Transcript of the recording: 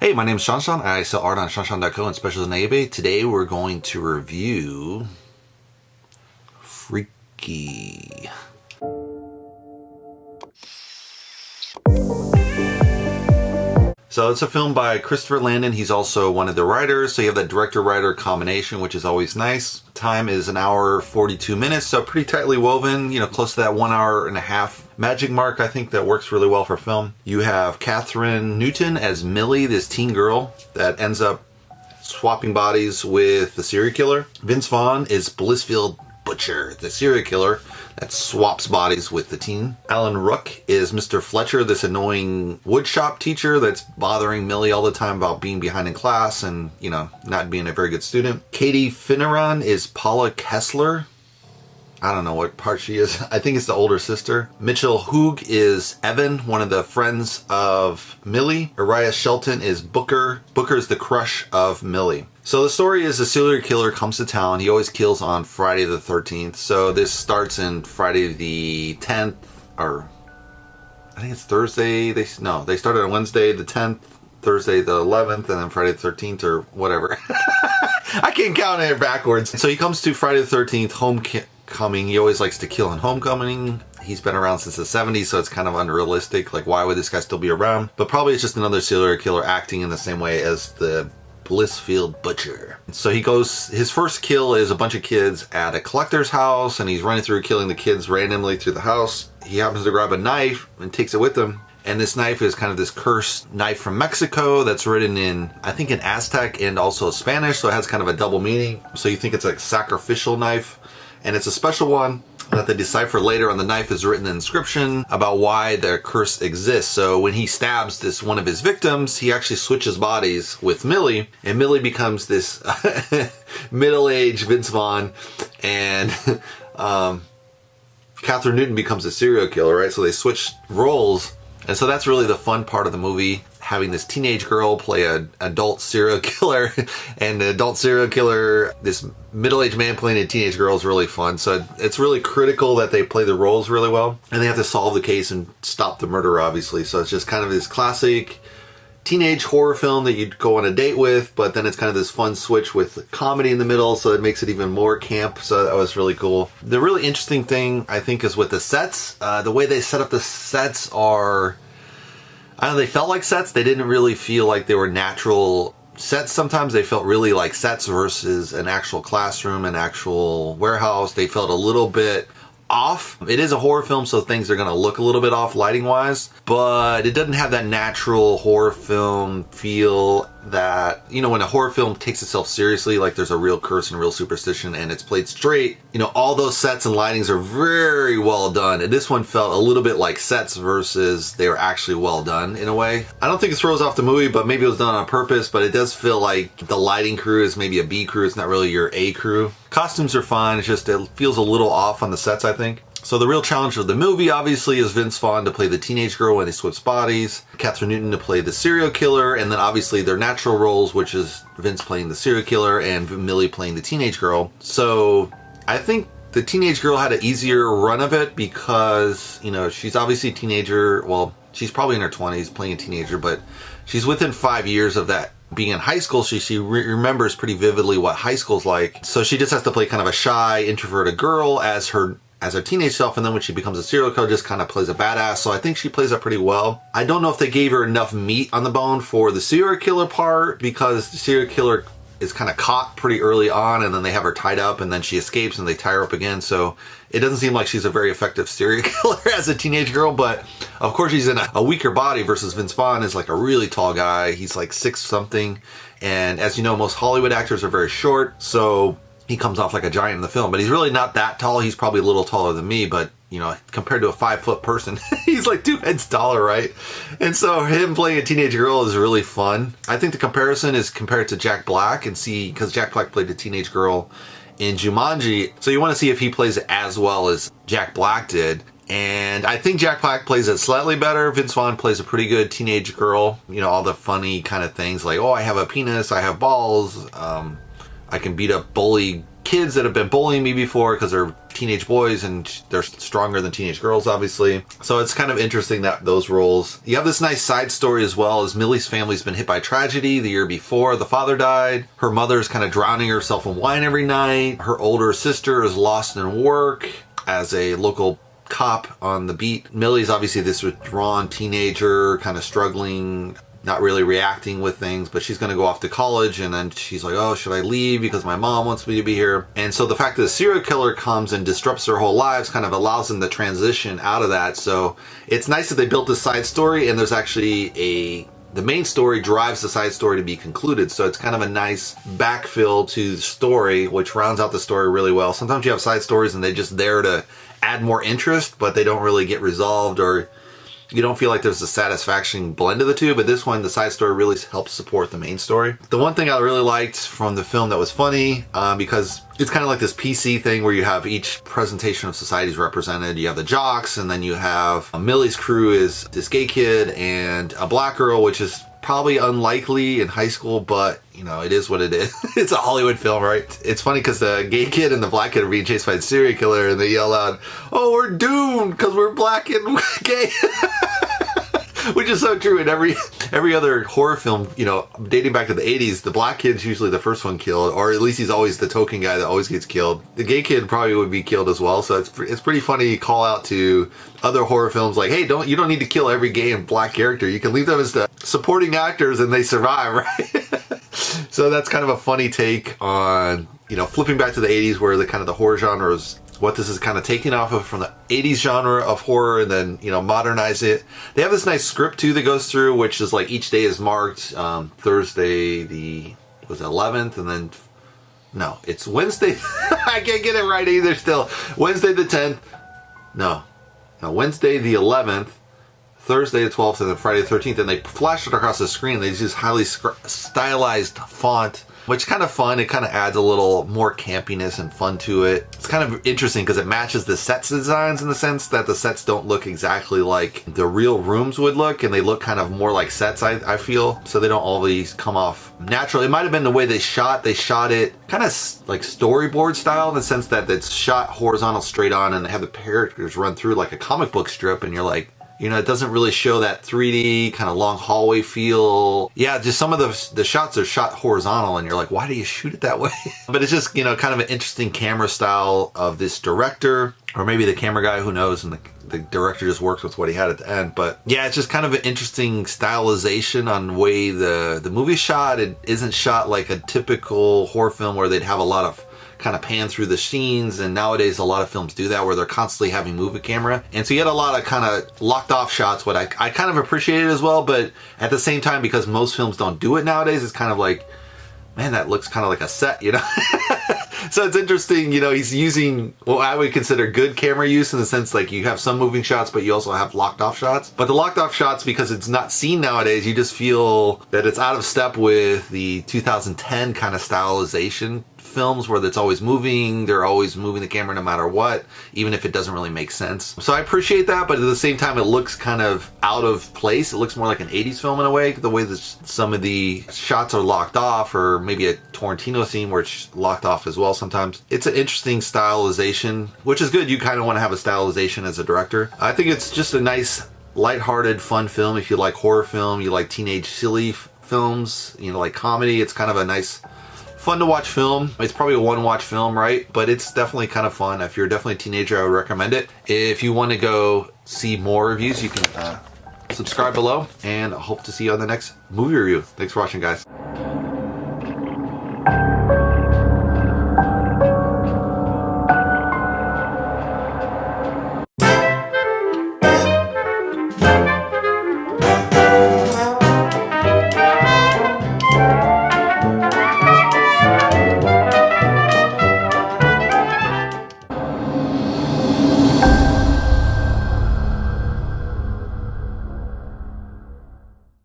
Hey, my name is ShawNshawN. I sell art on ShawNshawN.co and specials on eBay. Today we're going to review Freaky. So it's a film by Christopher Landon. He's also one of the writers. So you have that director-writer combination, which is always nice. Time is 1 hour 42 minutes, so pretty tightly woven, close to that 1 hour and a half magic mark. I think that works really well for film. You have Katherine Newton as Millie, this teen girl that ends up swapping bodies with the serial killer. Vince Vaughn is Blissfield Butcher, the serial killer that swaps bodies with the teen. Alan Ruck is Mr. Fletcher, this annoying woodshop teacher that's bothering Millie all the time about being behind in class and, not being a very good student. Katie Finneran is Paula Kessler. I don't know what part she is. I think it's the older sister. Mitchell Hoog is Evan, one of the friends of Millie. Uriah Shelton is Booker. Booker is the crush of Millie. So the story is a serial killer comes to town. He always kills on Friday the 13th. So this starts in Friday the 10th, or I think it's Thursday. They started on Wednesday the 10th, Thursday the 11th, and then Friday the 13th or whatever. I can't count it backwards. So he comes to Friday the 13th, homecoming. He always likes to kill on homecoming. He's been around since the 70s, so it's kind of unrealistic. Like, why would this guy still be around? But probably it's just another serial killer acting in the same way as the Blissfield Butcher. So he goes, his first kill is a bunch of kids at a collector's house, and he's running through killing the kids randomly through the house. He happens to grab a knife and takes it with him. And this knife is kind of this cursed knife from Mexico that's written in, I think, in Aztec and also Spanish, so it has kind of a double meaning. So you think it's a sacrificial knife, and it's a special one that they decipher later. On the knife is written an inscription about why the curse exists. So when he stabs this one of his victims, he actually switches bodies with Millie, and Millie becomes this middle-aged Vince Vaughn, and Katherine Newton becomes a serial killer, right? So they switch roles. And so that's really the fun part of the movie, having this teenage girl play an adult serial killer, and the adult serial killer, this middle-aged man playing a teenage girl, is really fun. So it's really critical that they play the roles really well, and they have to solve the case and stop the murder, obviously. So it's just kind of this classic teenage horror film that you'd go on a date with, but then it's kind of this fun switch with comedy in the middle, so it makes it even more camp. So that was really cool. The really interesting thing, I think, is with the sets. The way they set up the sets are, I don't know, they felt like sets. They didn't really feel like they were natural sets. Sometimes they felt really like sets versus an actual classroom, an actual warehouse. They felt a little bit off. It is a horror film, so things are going to look a little bit off lighting wise, but it doesn't have that natural horror film feel that, when a horror film takes itself seriously, like there's a real curse and real superstition and it's played straight, all those sets and lightings are very well done. And this one felt a little bit like sets versus they were actually well done in a way. I don't think it throws off the movie, but maybe it was done on purpose, but it does feel like the lighting crew is maybe a B crew. It's not really your A crew. Costumes are fine. It's just, it feels a little off on the sets, I think. So the real challenge of the movie, obviously, is Vince Vaughn to play the teenage girl when he swaps bodies, Katherine Newton to play the serial killer, and then obviously their natural roles, which is Vince playing the serial killer and Millie playing the teenage girl. So I think the teenage girl had an easier run of it because, she's obviously a teenager. Well, she's probably in her 20s playing a teenager, but she's within 5 years of that being in high school. She remembers pretty vividly what high school's like. So she just has to play kind of a shy, introverted girl as her teenage self, and then when she becomes a serial killer, just kind of plays a badass. So I think she plays that pretty well. I don't know if they gave her enough meat on the bone for the serial killer part, because the serial killer is kind of caught pretty early on, and then they have her tied up, and then she escapes and they tie her up again. So it doesn't seem like she's a very effective serial killer as a teenage girl, but of course she's in a weaker body versus Vince Vaughn is like a really tall guy. He's like 6 something, and as you know, most Hollywood actors are very short, so he comes off like a giant in the film, but he's really not that tall. He's probably a little taller than me, but compared to a 5-foot person, he's like 2 heads taller, right? And so him playing a teenage girl is really fun. I think the comparison is compared to Jack Black, and because Jack Black played a teenage girl in Jumanji, so you want to see if he plays it as well as Jack Black did. And I think Jack Black plays it slightly better. Vince Vaughn plays a pretty good teenage girl. All the funny kind of things like, oh, I have a penis, I have balls, I can beat up bully kids that have been bullying me before because they're teenage boys and they're stronger than teenage girls, obviously. So it's kind of interesting that those roles. You have this nice side story as well, as Millie's family's been hit by tragedy the year before. The father died. Her mother's kind of drowning herself in wine every night. Her older sister is lost in work as a local cop on the beat. Millie's obviously this withdrawn teenager, kind of struggling, not really reacting with things, but she's going to go off to college, and then she's like, oh, should I leave because my mom wants me to be here? And so the fact that the serial killer comes and disrupts their whole lives kind of allows them to transition out of that. So it's nice that they built this side story, and there's actually the main story drives the side story to be concluded. So it's kind of a nice backfill to the story, which rounds out the story really well. Sometimes you have side stories and they're just there to add more interest, but they don't really get resolved, or you don't feel like there's a satisfaction blend of the two. But this one, the side story really helps support the main story. The one thing I really liked from the film that was funny, because it's kind of like this PC thing where you have each presentation of societies represented. You have the jocks, and then you have Millie's crew is this gay kid and a black girl, which is probably unlikely in high school, but you know, it is what it is. It's a Hollywood film, right? It's funny because the gay kid and the black kid are being chased by the serial killer, and they yell out, oh, we're doomed because we're black and gay. Which is so true in every other horror film, you know, dating back to the 80s. The black kid's usually the first one killed, or at least he's always the token guy that always gets killed. The gay kid probably would be killed as well. So it's pretty funny call out to other horror films like, hey, you don't need to kill every gay and black character. You can leave them as the supporting actors and they survive, right? So that's kind of a funny take on, you know, flipping back to the 80s where the kind of the horror genre is what this is kind of taking off of from the 80s genre of horror, and then, you know, modernize it. They have this nice script too that goes through, which is like each day is marked. Thursday the 11th, and then no, it's Wednesday. I can't get it right either still. Wednesday the 10th. No, Wednesday the 11th, Thursday the 12th, and then Friday the 13th, and they flash it across the screen. They use highly stylized font, which is kind of fun. It kind of adds a little more campiness and fun to it. It's kind of interesting because it matches the sets designs in the sense that the sets don't look exactly like the real rooms would look, and they look kind of more like sets, I feel. So they don't always come off natural. It might have been the way they shot it kind of like storyboard style in the sense that it's shot horizontal straight on, and they have the characters run through like a comic book strip, and you're like, you know, it doesn't really show that 3D kind of long hallway feel. Yeah, just some of the shots are shot horizontal, and you're like, why do you shoot it that way? But it's just, you know, kind of an interesting camera style of this director, or maybe the camera guy, who knows, and the director just works with what he had at the end. But yeah, it's just kind of an interesting stylization on the way the movie's shot. It isn't shot like a typical horror film where they'd have a lot of kind of pan through the scenes, and nowadays a lot of films do that where they're constantly having move a camera, and so you get a lot of kind of locked off shots, what I kind of appreciate it as well. But at the same time, because most films don't do it nowadays, it's kind of like, man, that looks kind of like a set, you know. So it's interesting, you know, he's using what I would consider good camera use in the sense like you have some moving shots, but you also have locked off shots. But the locked off shots, because it's not seen nowadays, you just feel that it's out of step with the 2010 kind of stylization films where it's always moving. They're always moving the camera no matter what, even if it doesn't really make sense. So I appreciate that, but at the same time, it looks kind of out of place. It looks more like an 80s film in a way, the way that some of the shots are locked off, or maybe a Tarantino scene where it's locked off as well sometimes. It's an interesting stylization, which is good. You kind of want to have a stylization as a director. I think it's just a nice, lighthearted, fun film. If you like horror film, you like teenage silly films, you know, like comedy, it's kind of a nice, fun to watch film. It's probably a one watch film, right? But it's definitely kind of fun. If you're definitely a teenager, I would recommend it. If you want to go see more reviews, you can subscribe below, and I hope to see you on the next movie review. Thanks for watching, guys.